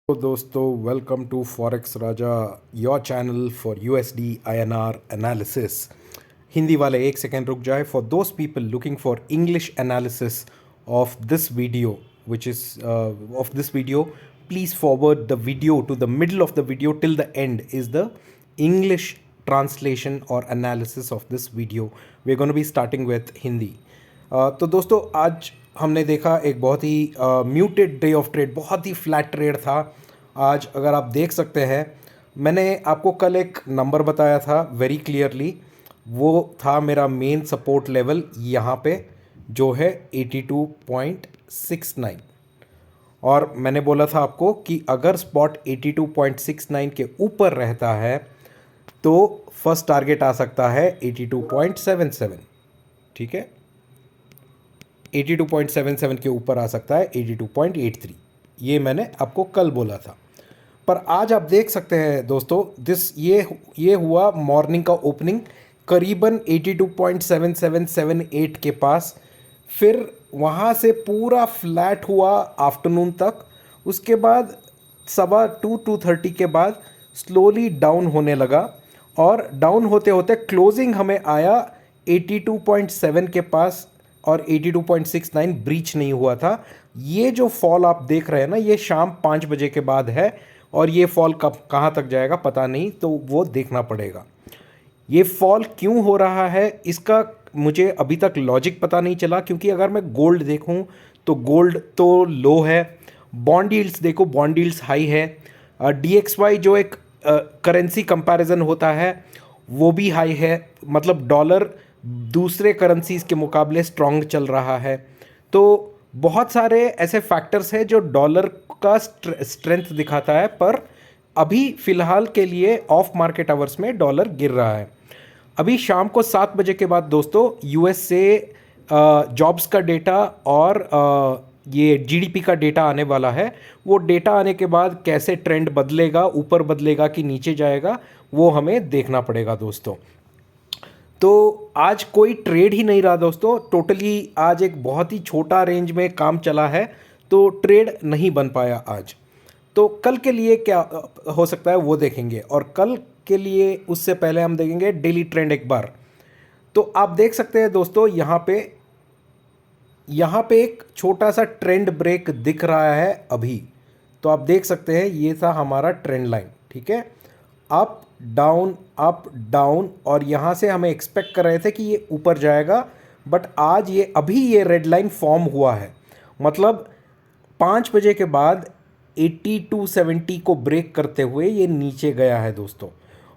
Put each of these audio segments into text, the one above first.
तो दोस्तों, welcome to forex Raja, your channel for USD INR analysis. Hindi वाले एक सेकेंड रुक जाए। For those people looking for English analysis of this video which is of this video, please forward the video to the middle of the video till the end is the English translation or analysis of this video. We're going to be starting with Hindi. तो दोस्तों, आज हमने देखा एक बहुत ही muted day of trade, बहुत ही flat trade था आज। अगर आप देख सकते हैं, मैंने आपको कल एक नंबर बताया था वेरी क्लियरली, वो था मेरा मेन सपोर्ट लेवल यहाँ पे जो है 82.69। और मैंने बोला था आपको कि अगर स्पॉट 82.69 के ऊपर रहता है तो फर्स्ट टारगेट आ सकता है 82.77। ठीक है, 82.77 के ऊपर आ सकता है 82.83। ये मैंने आपको कल बोला था। पर आज आप देख सकते हैं दोस्तों, ये हुआ मॉर्निंग का ओपनिंग करीबन 82.7778 के पास, फिर वहाँ से पूरा फ्लैट हुआ आफ्टरनून तक। उसके बाद 2:30 के बाद स्लोली डाउन होने लगा और डाउन होते होते क्लोजिंग हमें आया 82.7 के पास और 82.69 ब्रीच नहीं हुआ था। ये जो फॉल आप देख रहे हैं ना, ये शाम 5 बजे के बाद है और ये फॉल कब कहाँ तक जाएगा पता नहीं, तो वो देखना पड़ेगा। ये फॉल क्यों हो रहा है इसका मुझे अभी तक लॉजिक पता नहीं चला, क्योंकि अगर मैं गोल्ड देखूं तो गोल्ड तो लो है, बॉन्ड यील्ड्स देखो, बॉन्ड यील्ड्स हाई है, DXY जो एक करेंसी कंपैरिजन होता है वो भी हाई है, मतलब डॉलर दूसरे करेंसीज के मुकाबले स्ट्रॉन्ग चल रहा है। तो बहुत सारे ऐसे फैक्टर्स हैं जो डॉलर का स्ट्रेंथ दिखाता है, पर अभी फ़िलहाल के लिए ऑफ मार्केट आवर्स में डॉलर गिर रहा है। अभी शाम को 7 बजे के बाद दोस्तों US से जॉब्स का डेटा और ये GDP का डेटा आने वाला है। वो डेटा आने के बाद कैसे ट्रेंड बदलेगा, ऊपर बदलेगा कि नीचे जाएगा, वो हमें देखना पड़ेगा दोस्तों। तो आज कोई ट्रेड ही नहीं रहा दोस्तों, टोटली आज एक बहुत ही छोटा रेंज में काम चला है, तो ट्रेड नहीं बन पाया आज। तो कल के लिए क्या हो सकता है वो देखेंगे, और कल के लिए उससे पहले हम देखेंगे डेली ट्रेंड एक बार। तो आप देख सकते हैं दोस्तों, यहाँ पे एक छोटा सा ट्रेंड ब्रेक दिख रहा है अभी। तो आप देख सकते हैं ये था हमारा ट्रेंड लाइन। ठीक है, अप डाउन, और यहाँ से हमें एक्सपेक्ट कर रहे थे कि ये ऊपर जाएगा, बट आज ये रेड लाइन फॉर्म हुआ है। मतलब 5 बजे के बाद 8270 को ब्रेक करते हुए ये नीचे गया है दोस्तों।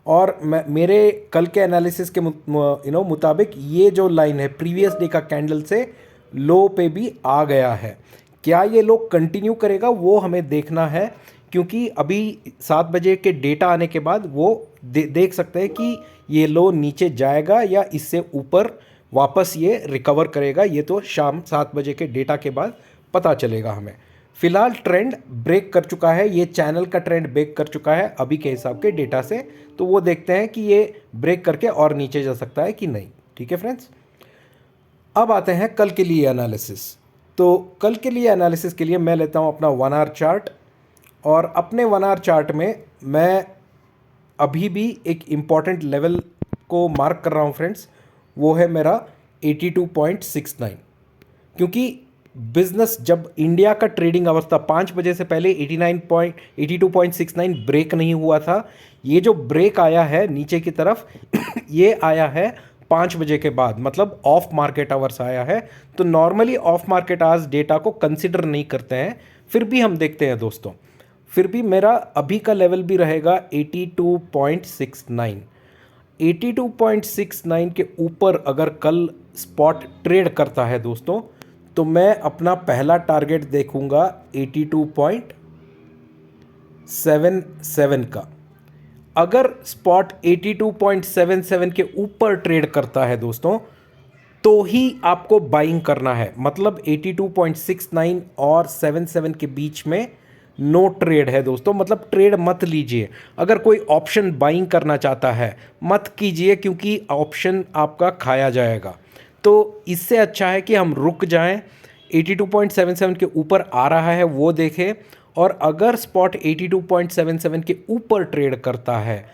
और मेरे कल के एनालिसिस के मुताबिक ये जो लाइन है प्रीवियस डे का कैंडल से लो पे भी आ गया है। क्या ये लो कंटिन्यू करेगा वो हमें देखना है, क्योंकि अभी 7 बजे के डेटा आने के बाद वो देख सकते हैं कि ये लो नीचे जाएगा या इससे ऊपर वापस ये रिकवर करेगा। ये तो शाम 7 बजे के डेटा के बाद पता चलेगा हमें। फिलहाल ट्रेंड ब्रेक कर चुका है, ये चैनल का ट्रेंड ब्रेक कर चुका है अभी के हिसाब के डेटा से। तो वो देखते हैं कि ये ब्रेक करके और नीचे जा सकता है कि नहीं। ठीक है फ्रेंड्स, अब आते हैं कल के लिए एनालिसिस। तो कल के लिए एनालिसिस के लिए मैं लेता हूँ अपना 1 आवर चार्ट, और अपने 1 आवर चार्ट में मैं अभी भी एक इम्पॉर्टेंट लेवल को मार्क कर रहा हूँ फ्रेंड्स, वो है मेरा 82.69। क्योंकि बिजनेस जब इंडिया का ट्रेडिंग आवर्स था 5 बजे से पहले 82.69 ब्रेक नहीं हुआ था। ये जो ब्रेक आया है नीचे की तरफ ये आया है 5 बजे के बाद, मतलब ऑफ मार्केट आवर्स आया है। तो normally of market hours data को कंसिडर नहीं करते हैं, फिर भी हम देखते हैं दोस्तों। फिर भी मेरा अभी का लेवल भी रहेगा 82.69। 82.69 के ऊपर अगर कल स्पॉट ट्रेड करता है दोस्तों, तो मैं अपना पहला टारगेट देखूंगा 82.77 का। अगर स्पॉट 82.77 के ऊपर ट्रेड करता है दोस्तों, तो ही आपको बाइंग करना है। मतलब 82.69 और 77 के बीच में नो ट्रेड है दोस्तों, मतलब ट्रेड मत लीजिए। अगर कोई ऑप्शन बाइंग करना चाहता है मत कीजिए, क्योंकि ऑप्शन आपका खाया जाएगा। तो इससे अच्छा है कि हम रुक जाएं, 82.77 के ऊपर आ रहा है वो देखें, और अगर स्पॉट 82.77 के ऊपर ट्रेड करता है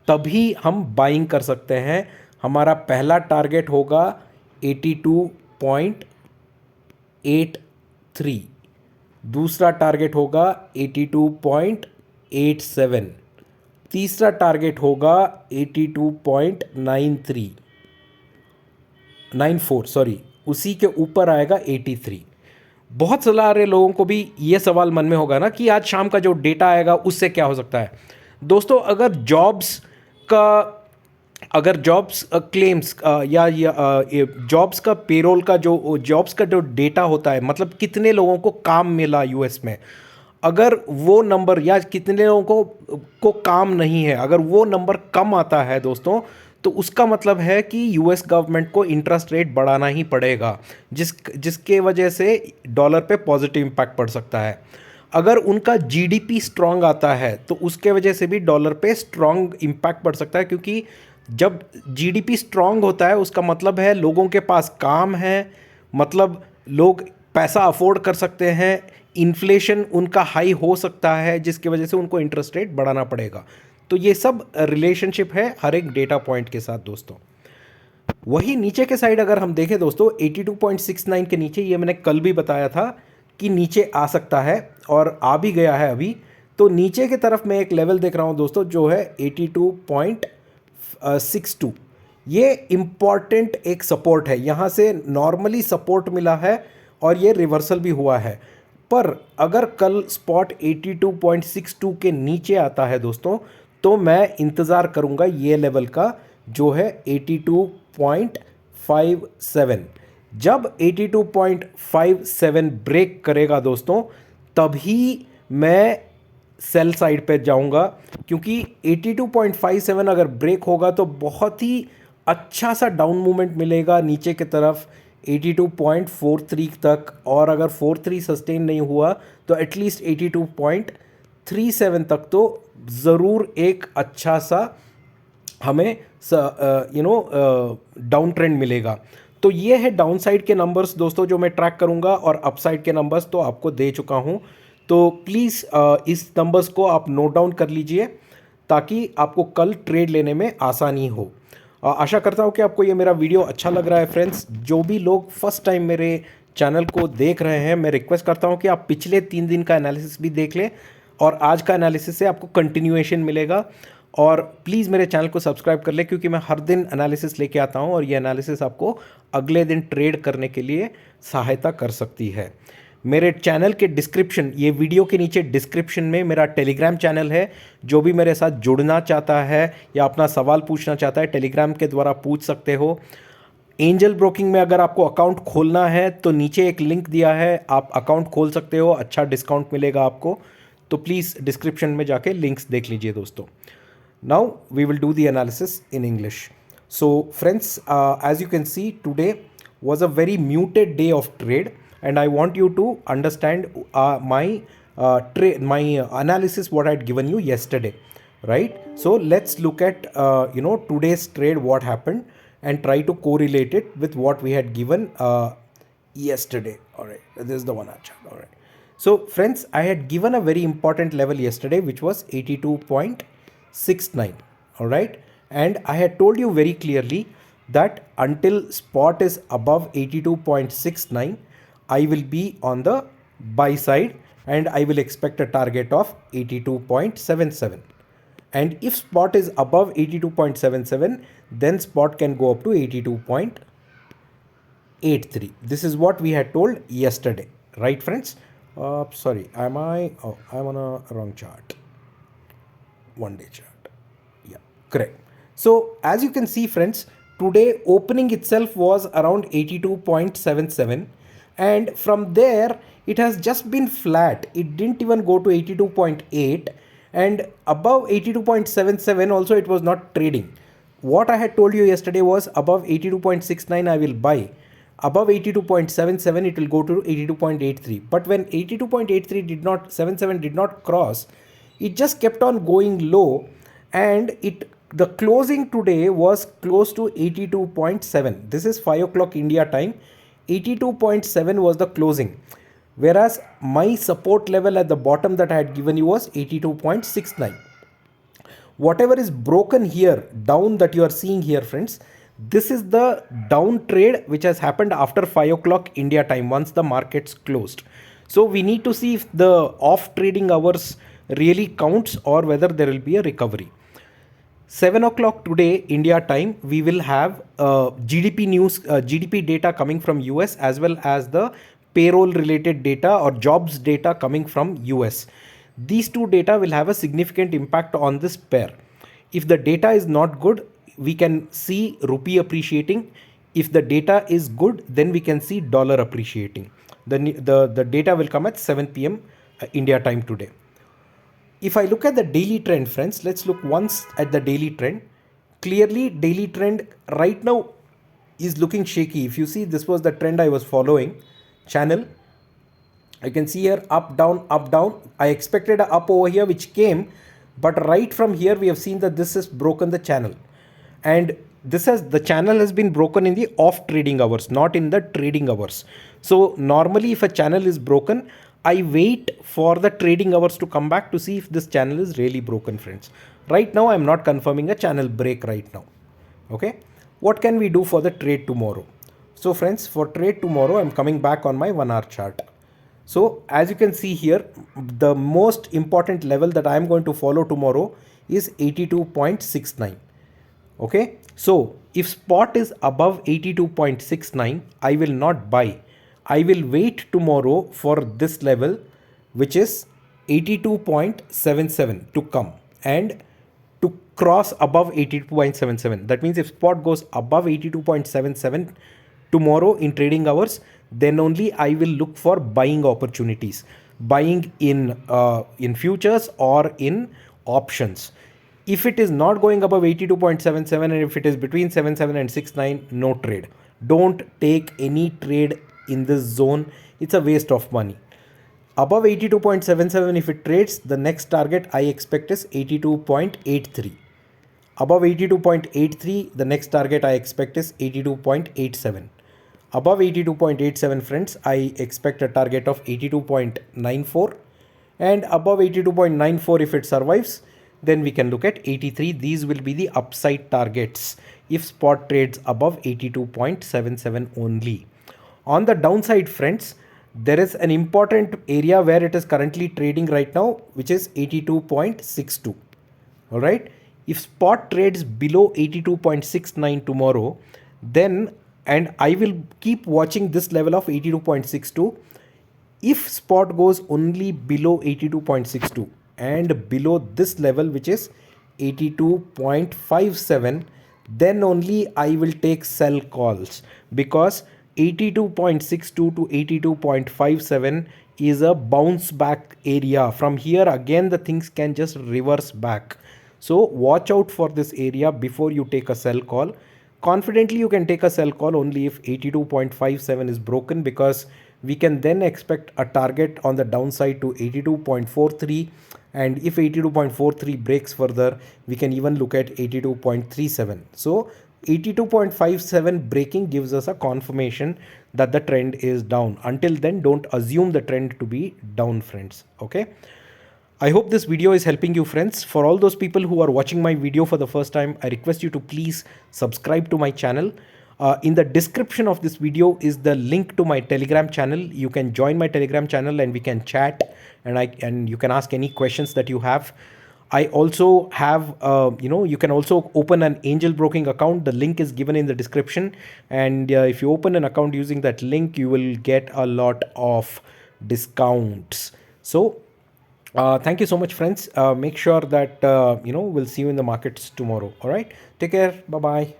तभी हम बाइंग कर सकते हैं। हमारा पहला टारगेट होगा 82.83, दूसरा टारगेट होगा 82.87, तीसरा टारगेट होगा 82.94, सॉरी उसी के ऊपर आएगा 83। बहुत सारे लोगों को भी ये सवाल मन में होगा ना कि आज शाम का जो डेटा आएगा उससे क्या हो सकता है। दोस्तों अगर जॉब्स क्लेम्स या जॉब्स का पेरोल का जो डेटा होता है, मतलब कितने लोगों को काम मिला यूएस में, अगर वो नंबर या कितने लोगों को काम नहीं है, अगर वो नंबर कम आता है दोस्तों, तो उसका मतलब है कि यूएस गवर्नमेंट को इंटरेस्ट रेट बढ़ाना ही पड़ेगा, जिसके वजह से डॉलर पे पॉजिटिव इम्पैक्ट पड़ सकता है। अगर उनका जीडीपी स्ट्रांग आता है तो उसके वजह से भी डॉलर पे स्ट्रांग इम्पैक्ट पड़ सकता है, क्योंकि जब जीडीपी स्ट्रांग होता है उसका मतलब है लोगों के पास काम है, मतलब लोग पैसा अफोर्ड कर सकते हैं, इन्फ्लेशन उनका हाई हो सकता है जिसकी वजह से उनको इंटरेस्ट रेट बढ़ाना पड़ेगा। तो ये सब रिलेशनशिप है हर एक डेटा पॉइंट के साथ दोस्तों। वही नीचे के साइड अगर हम देखें दोस्तों 82.69 के नीचे, ये मैंने कल भी बताया था कि नीचे आ सकता है और आ भी गया है अभी। तो नीचे की तरफ मैं एक लेवल देख रहा हूँ दोस्तों जो है 82.62। ये इम्पॉर्टेंट एक सपोर्ट है, यहाँ से नॉर्मली सपोर्ट मिला है और ये रिवर्सल भी हुआ है। पर अगर कल स्पॉट 82.62 के नीचे आता है दोस्तों तो मैं इंतज़ार करूँगा ये लेवल का जो है 82.57। जब 82.57 ब्रेक करेगा दोस्तों तभी मैं सेल साइड पे जाऊंगा, क्योंकि 82.57 अगर ब्रेक होगा तो बहुत ही अच्छा सा डाउन मूवमेंट मिलेगा नीचे की तरफ 82.43 तक, और अगर 43 सस्टेन नहीं हुआ तो एटलीस्ट 82.37 तक तो ज़रूर एक अच्छा सा हमें डाउन ट्रेंड मिलेगा। तो ये है डाउन साइड के नंबर्स दोस्तों जो मैं ट्रैक करूंगा, और अप साइड के नंबर्स तो आपको दे चुका हूं। तो प्लीज़ इस नंबर्स को आप नोट डाउन कर लीजिए ताकि आपको कल ट्रेड लेने में आसानी हो। आशा करता हूं कि आपको ये मेरा वीडियो अच्छा लग रहा है फ्रेंड्स। जो भी लोग फर्स्ट टाइम मेरे चैनल को देख रहे हैं, मैं रिक्वेस्ट करता हूं कि आप पिछले 3 दिन का एनालिसिस भी देख लें, और आज का एनालिसिस से आपको कंटिन्यूएशन मिलेगा। और प्लीज़ मेरे चैनल को सब्सक्राइब कर लें, क्योंकि मैं हर दिन एनालिसिस लेके आता हूं और ये एनालिसिस आपको अगले दिन ट्रेड करने के लिए सहायता कर सकती है। मेरे चैनल के डिस्क्रिप्शन, ये वीडियो के नीचे डिस्क्रिप्शन में मेरा टेलीग्राम चैनल है। जो भी मेरे साथ जुड़ना चाहता है या अपना सवाल पूछना चाहता है टेलीग्राम के द्वारा पूछ सकते हो। एंजल ब्रोकिंग में अगर आपको अकाउंट खोलना है तो नीचे एक लिंक दिया है, आप अकाउंट खोल सकते हो, अच्छा डिस्काउंट मिलेगा आपको। तो प्लीज़ डिस्क्रिप्शन में जाके लिंक्स देख लीजिए दोस्तों। Now we will do the analysis in English. So friends, as you can see, today was a very muted day of trade, and I want you to understand my analysis what I had given you yesterday, right? So let's look at today's trade, what happened, and try to correlate it with what we had given yesterday. All right, this is the one chart. All right. So friends, I had given a very important level yesterday, which was 82.69. all right, and I had told you very clearly that until spot is above 82.69 I will be on the buy side, and I will expect a target of 82.77, and if spot is above 82.77 then spot can go up to 82.83. this is what we had told yesterday, right friends? Sorry, I'm on a wrong chart, 1 day chart. Correct. So as you can see friends, today opening itself was around 82.77, and from there it has just been flat. It didn't even go to 82.8, and above 82.77 also it was not trading. What I had told you yesterday was above 82.69 I will buy, above 82.77 it will go to 82.83, but when 82.83 did not cross, it just kept on going low, and the closing today was close to 82.7. This is 5 o'clock India time. 82.7 was the closing. whereas my support level at the bottom that I had given you was 82.69. Whatever is broken here down that you are seeing here, friends, this is the down trade which has happened after 5 o'clock India time once the markets closed. So we need to see if the off trading hours really counts or whether there will be a recovery. 7 o'clock today India time, we will have GDP news, GDP data coming from US, as well as the payroll related data or jobs data coming from US. These two data will have a significant impact on this pair. If the data is not good, we can see rupee appreciating. If the data is good, then we can see dollar appreciating. The data will come at 7 p.m. India time today. If I look at the daily trend, friends, let's look once at the daily trend. Clearly, daily trend right now is looking shaky. If you see, this was the trend I was following, channel. I can see here up, down, up, down. I expected a up over here, which came, but right from here, we have seen that this has broken the channel. And the channel has been broken in the off trading hours, not in the trading hours. So normally if a channel is broken, I wait for the trading hours to come back to see if this channel is really broken, friends. Right now, I'm not confirming a channel break right now. Okay. What can we do for the trade tomorrow? So friends, for trade tomorrow, I'm coming back on my 1 hour chart. So as you can see here, the most important level that I'm going to follow tomorrow is 82.69. Okay. So if spot is above 82.69, I will not buy. I will wait tomorrow for this level, which is 82.77 to come and to cross above 82.77. That means if spot goes above 82.77 tomorrow in trading hours, then only I will look for buying opportunities, buying in futures or in options. If it is not going above 82.77 and if it is between 77 and 69, no trade. Don't take any trade in this zone. It's a waste of money. Above 82.77, if it trades, the next target I expect is 82.83. Above 82.83, the next target I expect is 82.87. Above 82.87, friends, I expect a target of 82.94. And above 82.94, if it survives, then we can look at 83. These will be the upside targets if spot trades above 82.77 only. On the downside, friends, there is an important area where it is currently trading right now, which is 82.62. All right. If spot trades below 82.69 tomorrow, then, and I will keep watching this level of 82.62. If spot goes only below 82.62 and below this level, which is 82.57, then only I will take sell calls, because 82.62 to 82.57 is a bounce back area. From here again the things can just reverse back. So watch out for this area before you take a sell call. Confidently you can take a sell call only if 82.57 is broken, because we can then expect a target on the downside to 82.43, and if 82.43 breaks further, we can even look at 82.37. So 82.57 breaking gives us a confirmation that the trend is down. Until then, don't assume the trend to be down, friends. Okay. I hope this video is helping you, friends. For all those people who are watching my video for the first time, I request you to please subscribe to my channel. In the description of this video is the link to my Telegram channel. You can join my Telegram channel and we can chat, and you can ask any questions that you have. I also have, you can also open an angel broking account. The link is given in the description. And if you open an account using that link, you will get a lot of discounts. So thank you so much, friends. Make sure that, we'll see you in the markets tomorrow. All right. Take care. Bye-bye.